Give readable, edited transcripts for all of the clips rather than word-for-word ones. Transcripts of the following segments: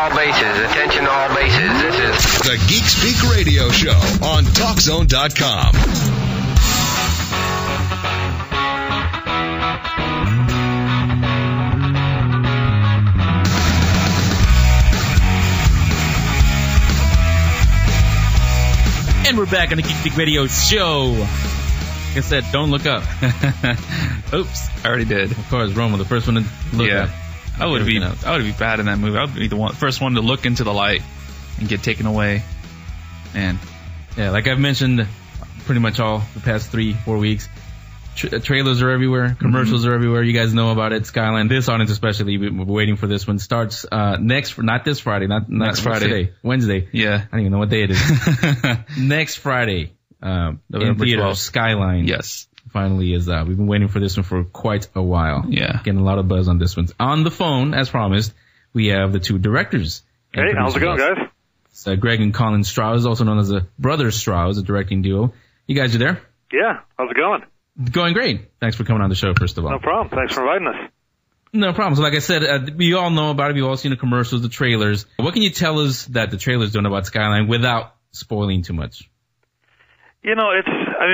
all bases. Attention all bases. This is the Geek Speak Radio Show on TalkZone.com. And we're back on the Geek Speak Radio Show. Like I said, don't look up. Oops, I already did. Of course, Roma, the first one to look up. I would be bad in that movie. I would be the first one to look into the light and get taken away. Man. Yeah, like I've mentioned pretty much all the past 3-4 weeks, trailers are everywhere, commercials are everywhere. You guys know about it. Skyline, this audience especially, we're waiting for this one. Starts not this Friday, not next Friday. Today, Wednesday. Yeah. I don't even know what day it is. Next Friday, November in theater, 12th. Skyline. Yes. Finally is we've been waiting for this one for quite a while. Yeah. Getting a lot of buzz on this one. On the phone, as promised, we have the two directors. Hey, how's it going, guys? It's Greg and Colin Strause, also known as the Brothers Strause, a directing duo. You guys are there? Yeah. How's it going? Going great. Thanks for coming on the show, first of all. No problem. Thanks for inviting us. No problem. So like I said, we all know about it. We've all seen the commercials, the trailers. What can you tell us that the trailers don't know about Skyline without spoiling too much? You know,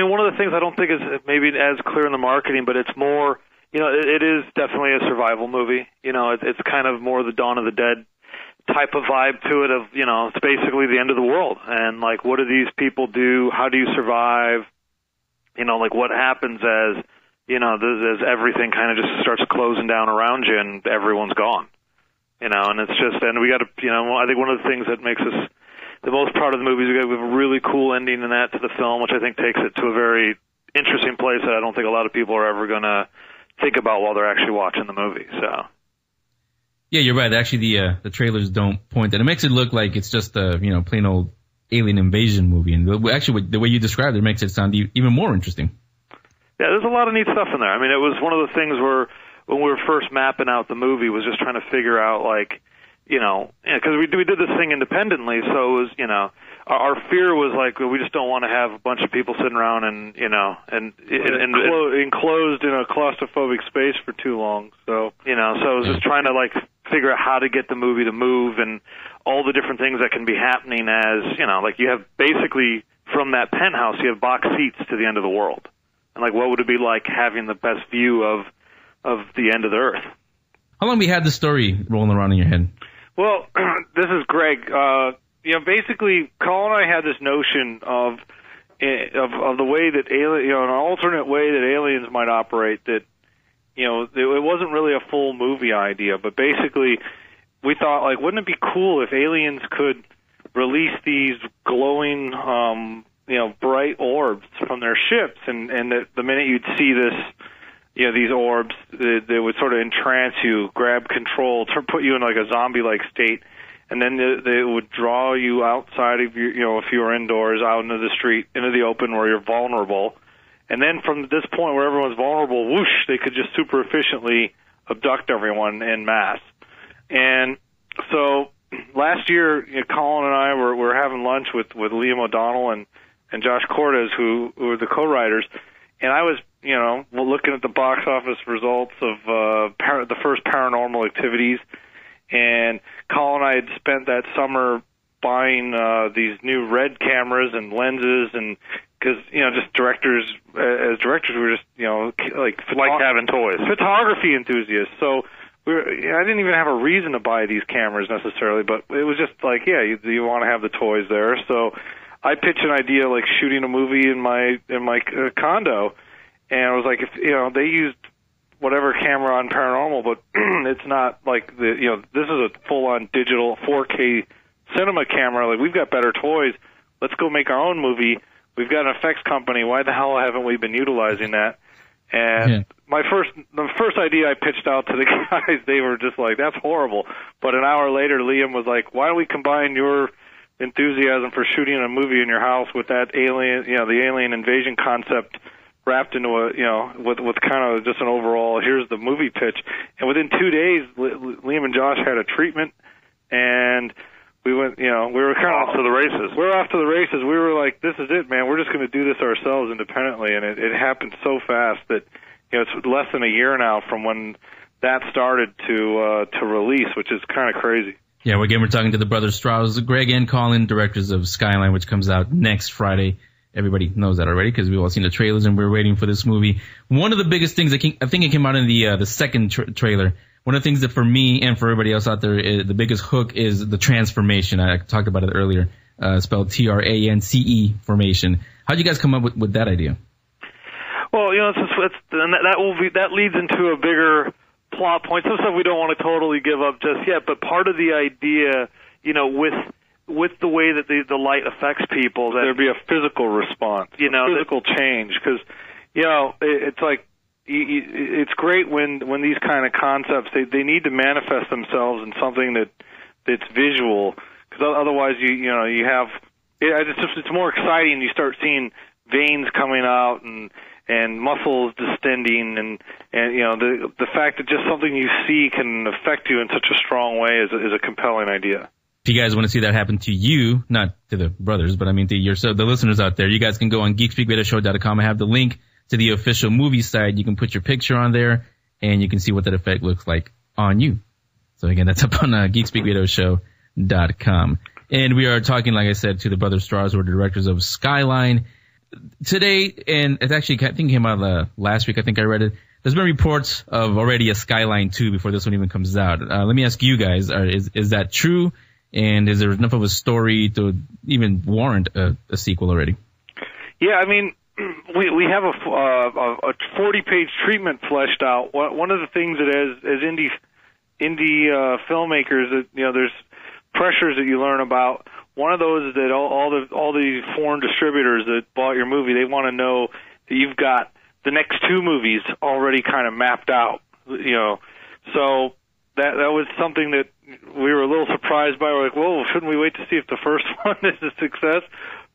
one of the things I don't think is maybe as clear in the marketing, but it's more, it is definitely a survival movie. It's kind of more the Dawn of the Dead type of vibe to it of, it's basically the end of the world. And, like, what do these people do? How do you survive? What happens as everything kind of just starts closing down around you and everyone's gone. And it's just, and we got to, I think one of the things that makes us the most part of the movie is we have a really cool ending in that to the film, which I think takes it to a very interesting place that I don't think a lot of people are ever going to think about while they're actually watching the movie. So. Yeah, you're right. Actually, the trailers don't point that. It makes it look like it's just a plain old alien invasion movie, and actually the way you described it makes it sound even more interesting. Yeah, there's a lot of neat stuff in there. I mean, it was one of the things where when we were first mapping out the movie was just trying to figure out, like, because we did this thing independently, so it was, our fear was like, we just don't want to have a bunch of people sitting around and enclosed in a claustrophobic space for too long. So, so I was just trying to, like, figure out how to get the movie to move and all the different things that can be happening as, like you have basically from that penthouse, you have box seats to the end of the world. And, like, what would it be like having the best view of the end of the earth? How long have you had the story rolling around in your head? Well, this is Greg. Basically, Colin and I had this notion of the way that an alternate way that aliens might operate. That it wasn't really a full movie idea, but basically, we thought, like, wouldn't it be cool if aliens could release these glowing, bright orbs from their ships, and the minute you'd see this. These orbs, they would sort of entrance you, grab control, put you in like a zombie-like state, and then they would draw you outside of your, if you were indoors, out into the street, into the open where you're vulnerable. And then from this point where everyone's vulnerable, whoosh, they could just super efficiently abduct everyone en masse. And so last year, Colin and I were having lunch with Liam O'Donnell and Josh Cortez, who were the co-writers, and I was, looking at the box office results of the first Paranormal Activities, and Colin and I had spent that summer buying these new RED cameras and lenses, and because just directors, as directors, we were just like having toys, photography enthusiasts. So I didn't even have a reason to buy these cameras necessarily, but it was just like, you want to have the toys there. So I pitched an idea like shooting a movie in my condo. And I was like, if they used whatever camera on Paranormal, but it's not like this is a full-on digital 4K cinema camera. Like, we've got better toys. Let's go make our own movie. We've got an effects company. Why the hell haven't we been utilizing that? And the first idea I pitched out to the guys, they were just like, that's horrible. But an hour later, Liam was like, why don't we combine your enthusiasm for shooting a movie in your house with that alien, the alien invasion concept wrapped into with kind of just an overall, here's the movie pitch. And within 2 days, Liam and Josh had a treatment, and we went, we were kind of off to the races. We're off to the races. We were like, this is it, man. We're just going to do this ourselves independently. And it happened so fast that, it's less than a year now from when that started to release, which is kind of crazy. Yeah, we're talking to the brothers Strause, Greg and Colin, directors of Skyline, which comes out next Friday. Everybody knows that already because we've all seen the trailers and we're waiting for this movie. One of the biggest things, I think it came out in the second trailer. One of the things that for me and for everybody else out there, the biggest hook is the transformation. I talked about it earlier, spelled TRANCE formation. How'd you guys come up with that idea? Well, that leads into a bigger plot point. Some stuff we don't want to totally give up just yet, but part of the idea, with the way that the light affects people, that there'd be a physical response, physical change, because it's like it's great when these kind of concepts they need to manifest themselves in something that's visual, because otherwise you have it's more exciting. You start seeing veins coming out and muscles distending, and the fact that just something you see can affect you in such a strong way is a compelling idea. If you guys want to see that happen to you, not to the brothers, but I mean to the listeners out there, you guys can go on geekspeakradioshow.com. I have the link to the official movie site. You can put your picture on there, and you can see what that effect looks like on you. So again, that's up on geekspeakradioshow.com. And we are talking, like I said, to the brothers Strause, who are the directors of Skyline. Today, and it's actually, I think it came out last week, I think I read it, there's been reports of already a Skyline 2 before this one even comes out. Let me ask you guys, is that true? And is there enough of a story to even warrant a sequel already? Yeah, I mean, we have a 40-page treatment fleshed out. One of the things that as indie filmmakers, that there's pressures that you learn about. One of those is that all the foreign distributors that bought your movie, they want to know that you've got the next two movies already kind of mapped out. So that was something that we were a little surprised by. We're like, whoa, shouldn't we wait to see if the first one is a success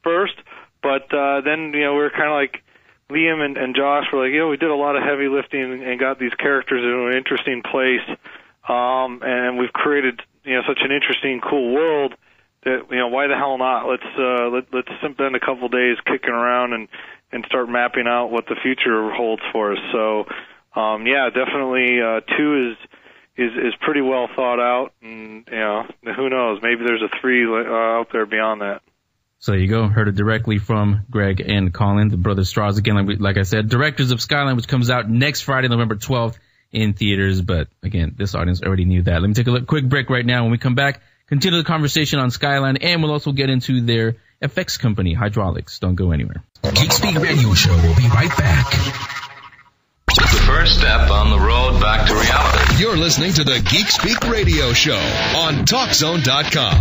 first? But then we were kind of like Liam and Josh were like, we did a lot of heavy lifting and got these characters in an interesting place, and we've created such an interesting, cool world that why the hell not? Let's spend a couple days kicking around and start mapping out what the future holds for us. So definitely 2 is pretty well thought out, and who knows? Maybe there's a 3 out there beyond that. So there you go. Heard it directly from Greg and Colin, the brothers Strause. Again, like I said, directors of Skyline, which comes out next Friday, November 12th in theaters. But again, this audience already knew that. Let me take a quick break right now. When we come back, continue the conversation on Skyline, and we'll also get into their effects company, Hydraulics. Don't go anywhere. Geek Speak Radio Show will be right back. The first step on the road back to reality. You're listening to the Geek Speak Radio Show on TalkZone.com.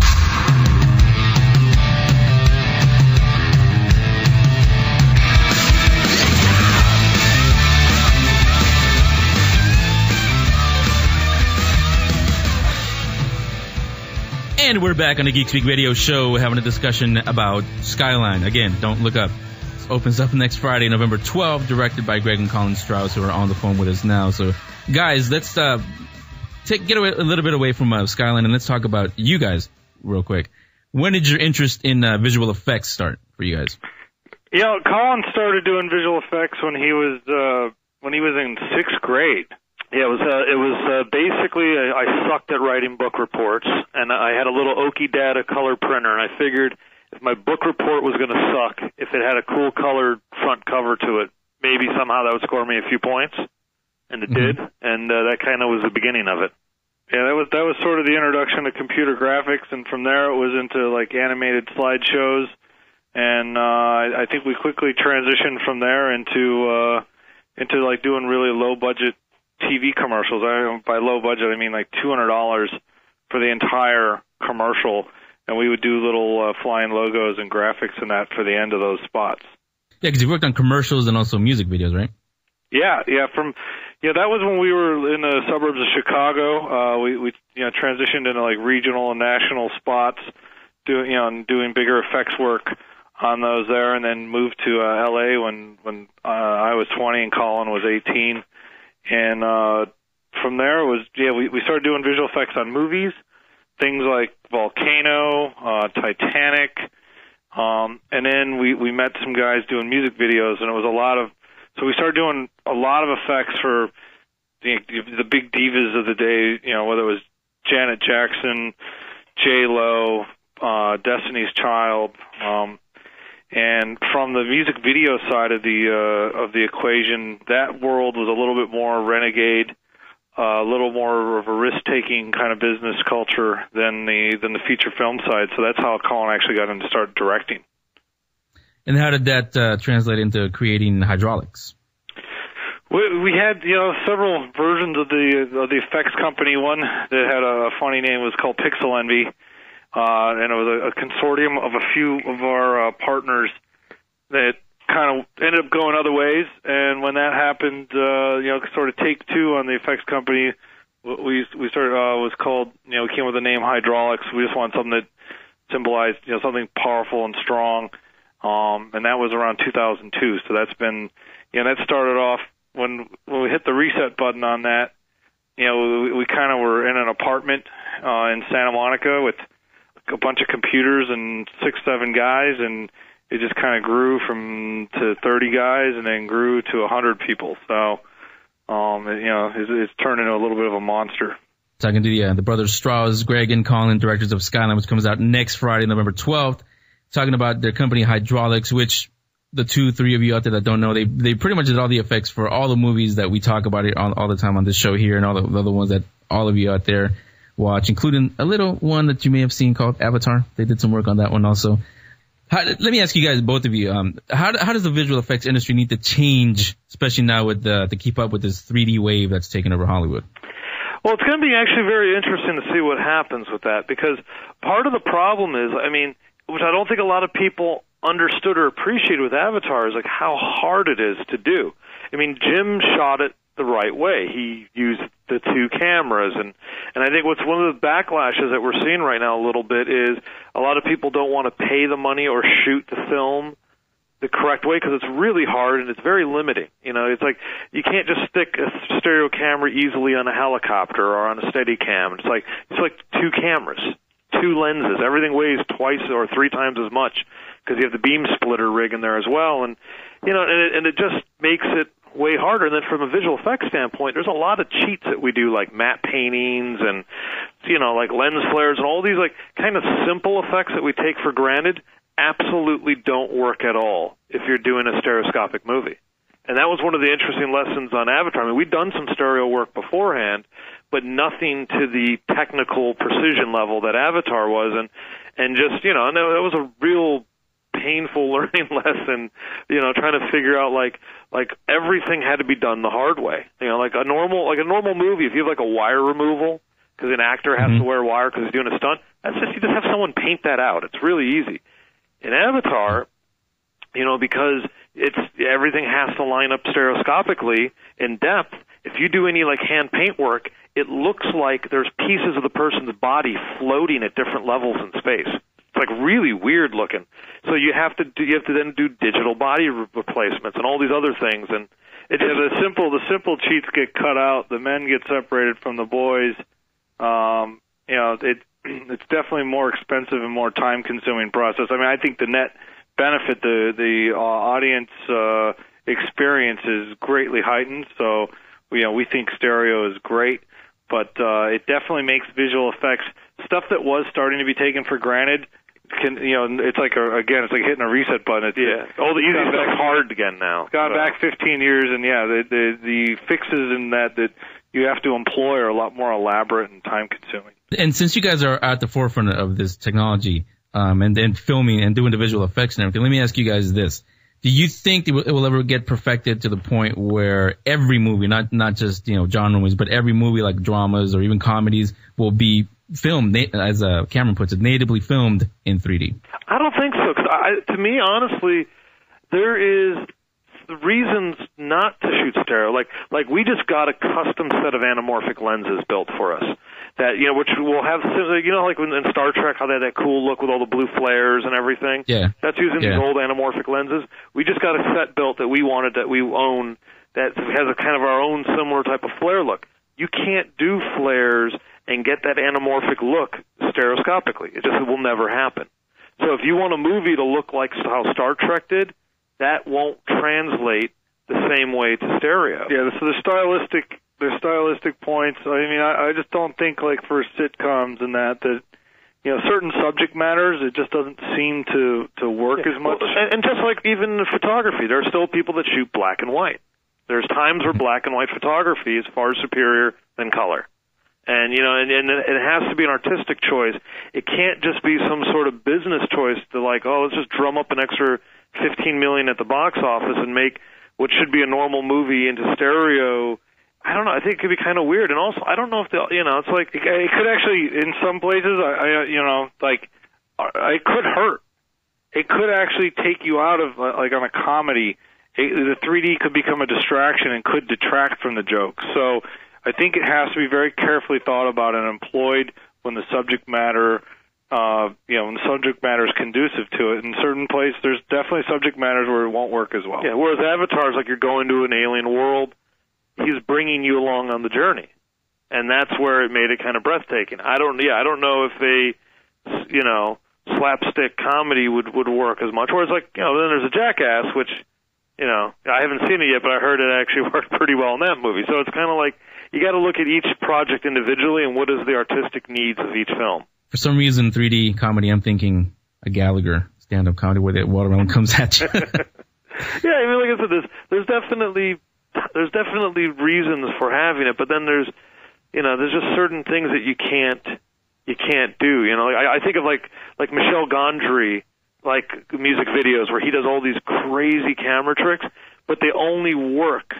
And we're back on the Geek Speak Radio Show having a discussion about Skyline. Again, don't look up. This opens up next Friday, November 12th, directed by Greg and Colin Strause, who are on the phone with us now. So, guys, let's get a little bit away from Skyline, and let's talk about you guys real quick. When did your interest in visual effects start for you guys? Colin started doing visual effects when he was in 6th grade. Yeah, it was basically I sucked at writing book reports, and I had a little Oki Data color printer, and I figured if my book report was going to suck, if it had a cool colored front cover to it, maybe somehow that would score me a few points, and it did, and that kind of was the beginning of it. Yeah, that was sort of the introduction to computer graphics, and from there it was into like animated slideshows, and I think we quickly transitioned from there into like doing really low budget TV commercials. By low budget, I mean like $200 for the entire commercial, and we would do little flying logos and graphics and that for the end of those spots. Yeah, because you worked on commercials and also music videos, right? Yeah. That was when we were in the suburbs of Chicago. We transitioned into like regional and national spots, doing bigger effects work on those there, and then moved to LA when I was 20 and Colin was 18. And from there we started doing visual effects on movies, things like Volcano, Titanic, and then we met some guys doing music videos, and it was so we started doing a lot of effects for the big divas of the day, whether it was Janet Jackson, J-Lo, Destiny's Child, and from the music video side of the equation, that world was a little bit more renegade, a little more of a risk-taking kind of business culture than the feature film side. So that's how Colin actually got into start directing. And how did that translate into creating hydraulics? We had several versions of the effects company. One that had a funny name was called Pixel Envy. And it was a consortium of a few of our partners that kind of ended up going other ways. And when that happened, sort of take two on the effects company, we started was called, we came with the name Hydraulics. We just wanted something that symbolized, something powerful and strong. And that was around 2002. So that's been, that started off when we hit the reset button on that. We kind of were in an apartment in Santa Monica with a bunch of computers and 6-7 guys, and it just kind of grew to 30 guys and then grew to 100 people. So, it's turned into a little bit of a monster. Talking to the brothers Strause, Greg and Colin, directors of Skyline, which comes out next Friday, November 12th, talking about their company Hydraulics, which the 2-3 of you out there that don't know, they pretty much did all the effects for all the movies that we talk about all the time on this show here, and all the other ones that all of you out there watch, including a little one that you may have seen called Avatar. They did some work on that one also. Let me ask you guys, both of you, how does the visual effects industry need to change, especially now with to keep up with this 3D wave that's taken over Hollywood? Well, it's going to be actually very interesting to see what happens with that, because part of the problem is, which I don't think a lot of people understood or appreciated with Avatar, is like how hard it is to do. Jim shot it the right way. He used the two cameras, and I think what's one of the backlashes that we're seeing right now a little bit is a lot of people don't want to pay the money or shoot the film the correct way because it's really hard and it's very limiting. It's like you can't just stick a stereo camera easily on a helicopter or on a Steadicam. It's like two cameras, two lenses. Everything weighs twice or three times as much because you have the beam splitter rig in there as well, and it just makes it way harder. And then from a visual effects standpoint, there's a lot of cheats that we do, like matte paintings and, like lens flares and all these like kind of simple effects that we take for granted absolutely don't work at all if you're doing a stereoscopic movie. And that was one of the interesting lessons on Avatar. We'd done some stereo work beforehand, but nothing to the technical precision level that Avatar was. And just, and that was a real painful learning lesson, trying to figure out like everything had to be done the hard way. Like a normal movie, if you have like a wire removal because an actor has to wear a wire because he's doing a stunt, you just have someone paint that out. It's really easy. In Avatar, because everything has to line up stereoscopically in depth. If you do any like hand paint work, it looks like there's pieces of the person's body floating at different levels in space. It's like really weird looking. So you have to then do digital body replacements and all these other things. And the simple cheats get cut out. The men get separated from the boys. It's definitely more expensive and more time consuming process. I think the net benefit, the audience experience is greatly heightened. So we think stereo is great, but it definitely makes visual effects stuff that was starting to be taken for granted. It's like hitting a reset button. All the easy stuff's hard again now. It's gone back 15 years, and the fixes in that you have to employ are a lot more elaborate and time consuming. And since you guys are at the forefront of this technology, and then filming and doing the visual effects and everything, let me ask you guys this: do you think it will ever get perfected to the point where every movie, not just genre movies, but every movie like dramas or even comedies will be filmed, as Cameron puts it, natively filmed in 3D? I don't think so. Cause to me, honestly, there is reasons not to shoot stereo. Like we just got a custom set of anamorphic lenses built for us that which will have like in Star Trek how they had that cool look with all the blue flares and everything. Yeah, that's using these old anamorphic lenses. We just got a set built that we own that has a kind of our own similar type of flare look. You can't do flares and get that anamorphic look stereoscopically. It just will never happen. So if you want a movie to look like how Star Trek did, that won't translate the same way to stereo. Yeah, so there's stylistic points. I just don't think like for sitcoms and that certain subject matters, it just doesn't seem to work as much. And just like even in photography, there are still people that shoot black and white. There's times where black and white photography is far superior than color. And, and it has to be an artistic choice. It can't just be some sort of business choice to let's just drum up an extra $15 million at the box office and make what should be a normal movie into stereo. I don't know. I think it could be kind of weird. And also, I don't know if it's like, it could actually, in some places, it could hurt. It could actually take you out of, on a comedy. The 3D could become a distraction and could detract from the joke. So I think it has to be very carefully thought about and employed when the subject matter, when the subject matter is conducive to it. In certain places, there's definitely subject matters where it won't work as well. Yeah, whereas Avatar is like you're going to an alien world. He's bringing you along on the journey, and that's where it made it kind of breathtaking. I don't know if a slapstick comedy would work as much. Whereas then there's a Jackass, which I haven't seen it yet, but I heard it actually worked pretty well in that movie. So it's kind of like you got to look at each project individually and what is the artistic needs of each film. For some reason, 3D comedy, I'm thinking a Gallagher stand-up comedy where that watermelon comes at you. Yeah, I mean, like I said, there's definitely reasons for having it, but then there's just certain things that you can't do. I think of like Michel Gondry, like music videos where he does all these crazy camera tricks, but they only work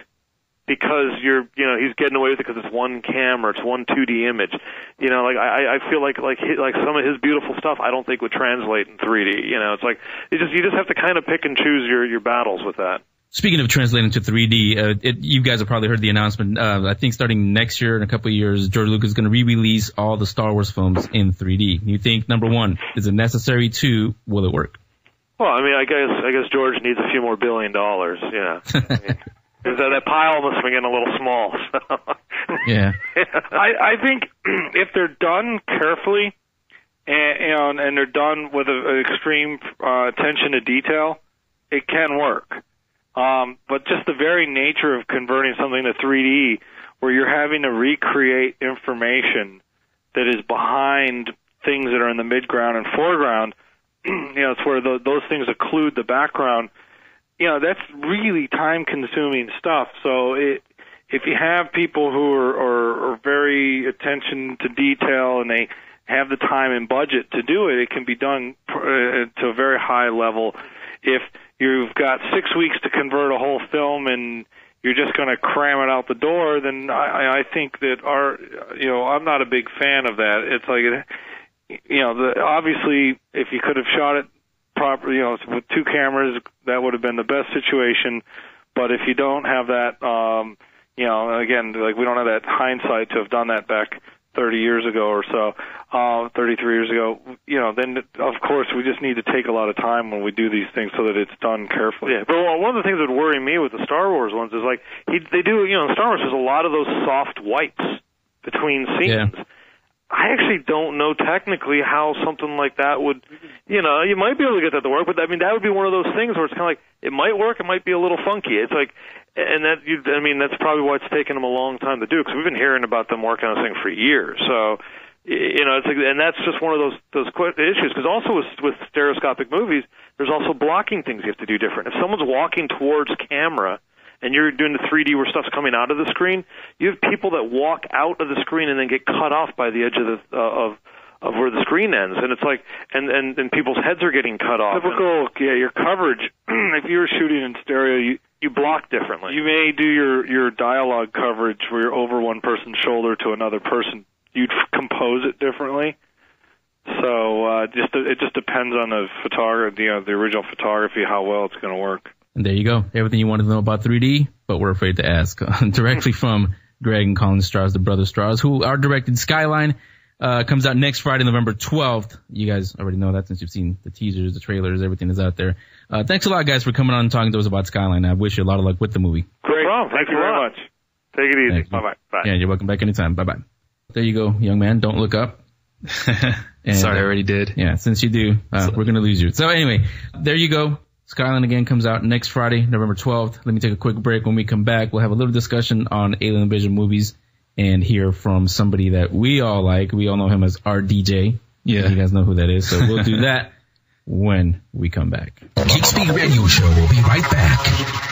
because he's getting away with it because it's one camera, it's one 2D image. I feel like some of his beautiful stuff I don't think would translate in 3D. It's like you just have to kind of pick and choose your battles with that. Speaking of translating to 3D, you guys have probably heard the announcement. I think starting next year, in a couple of years, George Lucas is going to re-release all the Star Wars films in 3D. You think, number one, is it necessary? Two, will it work? Well, I mean, I guess George needs a few more $1 billion. That pile must be getting a little small. So. Yeah. I think if they're done carefully and they're done with an extreme attention to detail, it can work. But just the very nature of converting something to 3D, where you're having to recreate information that is behind things that are in the midground and foreground, it's where those things occlude the background. That's really time-consuming stuff. So if you have people who are very attention to detail and they have the time and budget to do it, it can be done to a very high level. If you've got 6 weeks to convert a whole film and you're just going to cram it out the door, then I think that I'm not a big fan of that. It's like, obviously, if you could have shot it properly, with two cameras, that would have been the best situation. But if you don't have that, again, like we don't have that hindsight to have done that back 30 years ago or so, 33 years ago, then of course we just need to take a lot of time when we do these things so that it's done carefully. Yeah, but one of the things that worry me with the Star Wars ones is like they do, in Star Wars there's a lot of those soft wipes between scenes. Yeah. I actually don't know technically how something like that would, you might be able to get that to work, but I mean, that would be one of those things where it's kind of like, it might work, it might be a little funky. It's like, and that's probably why it's taken them a long time to do, because we've been hearing about them working on this thing for years. So, it's like, and that's just one of those issues, because also with stereoscopic movies, there's also blocking things you have to do different. If someone's walking towards camera, and you're doing the 3D where stuff's coming out of the screen, you have people that walk out of the screen and then get cut off by the edge of of where the screen ends, and it's like, and people's heads are getting cut off. Typical, your coverage. If you were shooting in stereo, you block differently. You may do your dialogue coverage where you're over one person's shoulder to another person. You'd compose it differently. So it just depends on the photography, the original photography, how well it's going to work. And there you go. Everything you wanted to know about 3D, but we're afraid to ask. Directly from Greg and Colin Strause, the brothers Strause, who are directed Skyline. Comes out next Friday, November 12th. You guys already know that since you've seen the teasers, the trailers, everything is out there. Thanks a lot, guys, for coming on and talking to us about Skyline. I wish you a lot of luck with the movie. Great. No problem. Thank you very much. Take it easy. Bye-bye. Bye. Yeah, you're welcome back anytime. Bye-bye. There you go, young man. Don't look up. And, sorry, I already did. Yeah, since you do, we're going to lose you. So anyway, there you go. Skyline again comes out next Friday, November 12th. Let me take a quick break. When we come back, we'll have a little discussion on Alien Invasion movies and hear from somebody that we all like. We all know him as RDJ, Yeah. You guys know who that is, so we'll do that when we come back. Geek Speak Radio Show will be right back.